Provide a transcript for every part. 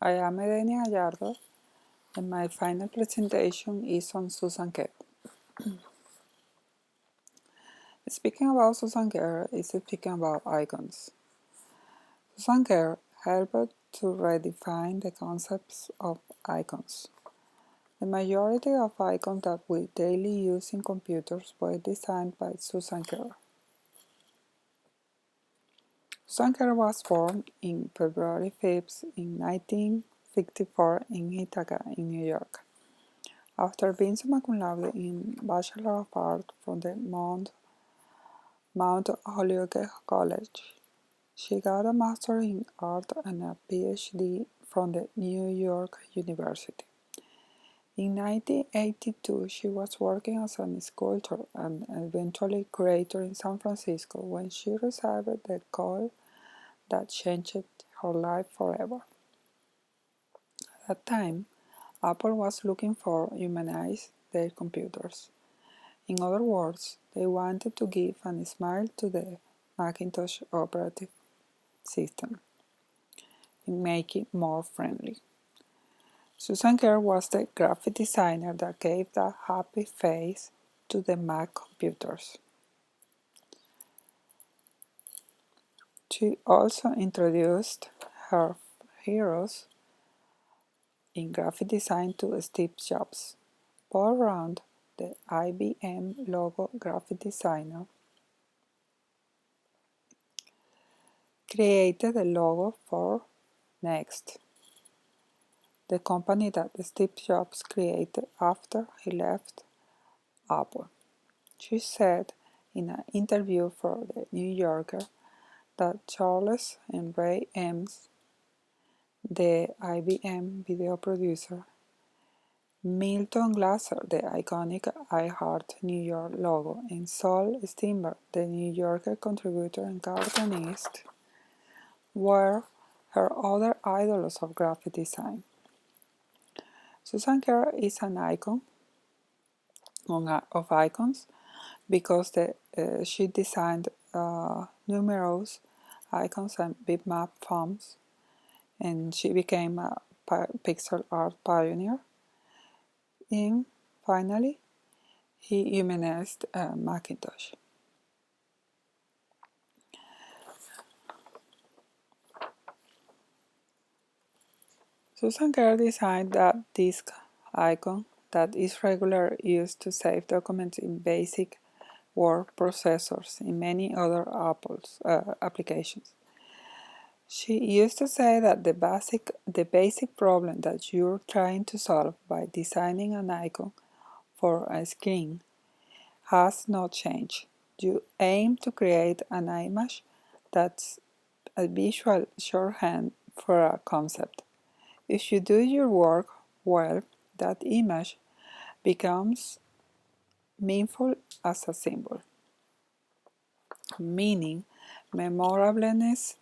I am Edenia Gallardo, and my final presentation is on Susan Kare. Speaking about Susan Kare is speaking about icons. Susan Kare helped to redefine the concepts of icons. The majority of icons that we daily use in computers were designed by Susan Kare. Susan Kare was born on February 5th in 1954 in Ithaca, in New York. After being summa cum laude in Bachelor of Art from the Mount Holyoke College, she got a Master in Art and a PhD from the New York University. In 1982, she was working as a sculptor and eventually curator in San Francisco when she received the call that changed her life forever. At that time, Apple was looking for humanize their computers. In other words, they wanted to give a smile to the Macintosh operating system and make it more friendly. Susan Kare was the graphic designer that gave that happy face to the Mac computers. She also introduced her heroes in graphic design to Steve Jobs. Paul Round, the IBM logo graphic designer, created the logo for Next, the company that Steve Jobs created after he left Apple. She said in an interview for The New Yorker that Charles and Ray Eames, the IBM video producer, Milton Glaser, the iconic I Heart New York logo, and Saul Steinberg, the New Yorker contributor and cartoonist, were her other idols of graphic design. Susan Kare is an icon of icons because she designed numerous icons and bitmap fonts, and she became a pixel art pioneer. And finally, he humanized Macintosh. Susan Kare designed that disk icon that is regularly used to save documents in basic word processors in many other applications. She used to say that the basic problem that you're trying to solve by designing an icon for a screen has not changed. You aim to create an image that's a visual shorthand for a concept. If you do your work well, that image becomes meaningful as a symbol, meaning memorableness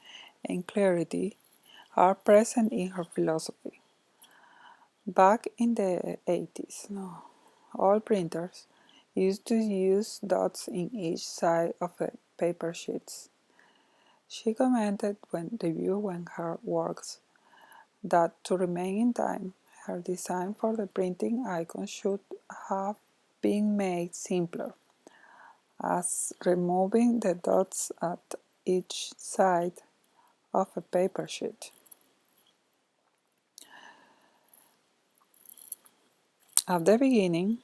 and clarity are present in her philosophy. Back in the 80s, all printers used to use dots in each side of the paper sheets. She commented when reviewing her works that to remain in time, her design for the printing icon should have been made simpler, as removing the dots at each side of a paper sheet. At the beginning,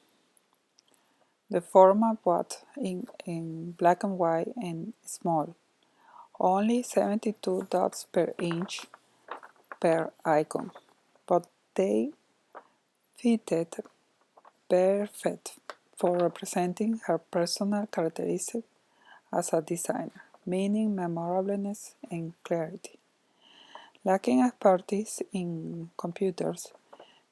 the format was in black and white and small, only 72 dots per inch per icon, but they fitted perfect for representing her personal characteristics as a designer, meaning memorableness and clarity. Lacking expertise in computers,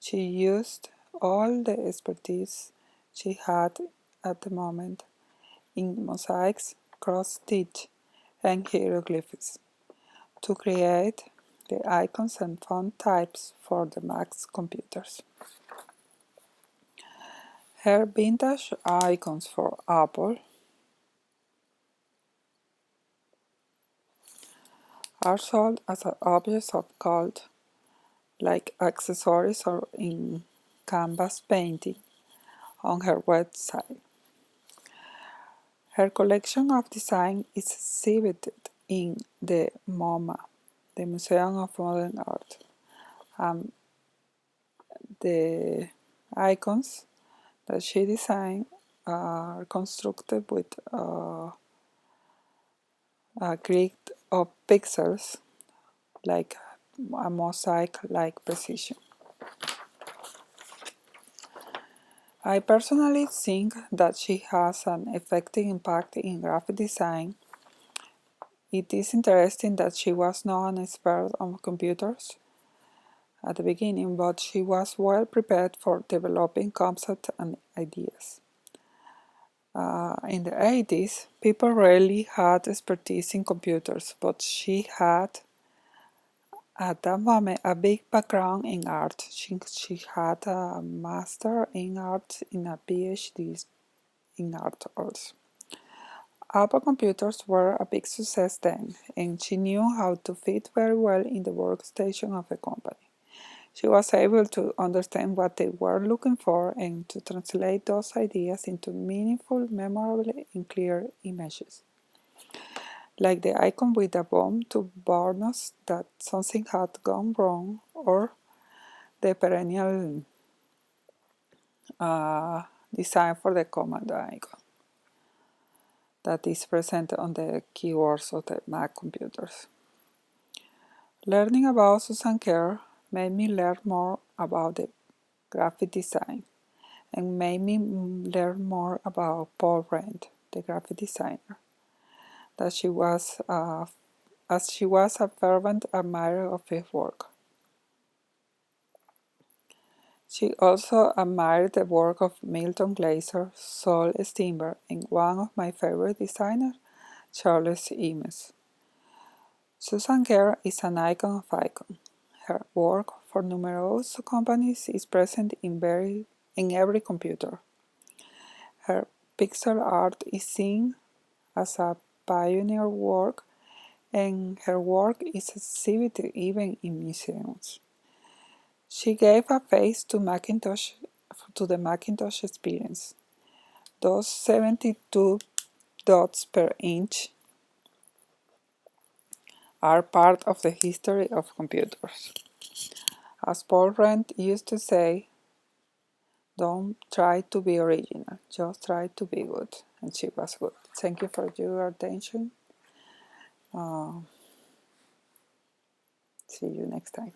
she used all the expertise she had at the moment in mosaics, cross-stitch, and hieroglyphics to create the icons and font types for the Mac computers. Her vintage icons for Apple are sold as objects of cult like accessories or in canvas painting, on her website. Her collection of design is exhibited in the MoMA, the Museum of Modern Art. The icons that she designed are constructed with a grid of pixels, like a mosaic-like precision. I personally think that she has an effective impact in graphic design. It is interesting that she was not an expert on computers at the beginning, but she was well prepared for developing concepts and ideas. In the 80s, people rarely had expertise in computers, but she had, at that moment, a big background in art. She had a master in art and a PhD in art also. Apple computers were a big success then, and she knew how to fit very well in the workstation of the company. She was able to understand what they were looking for and to translate those ideas into meaningful, memorable, and clear images. Like the icon with a bomb to warn us that something had gone wrong, or the perennial design for the command icon that is present on the keyboards of the Mac computers. Learning about Susan Kare made me learn more about the graphic design and made me learn more about Paul Rand, the graphic designer, that she was as she was a fervent admirer of his work. She also admired the work of Milton Glaser, Saul Steinberg, and one of my favorite designers, Charles Eames. Susan Kare is an icon of icons. Her work for numerous companies is present in every computer. Her pixel art is seen as a pioneer work, and her work is exhibited even in museums. She gave a face to the Macintosh experience. Those 72 dots per inch are part of the history of computers. As Paul Rand used to say, don't try to be original, just try to be good. And she was good. Thank you for your attention. See you next time.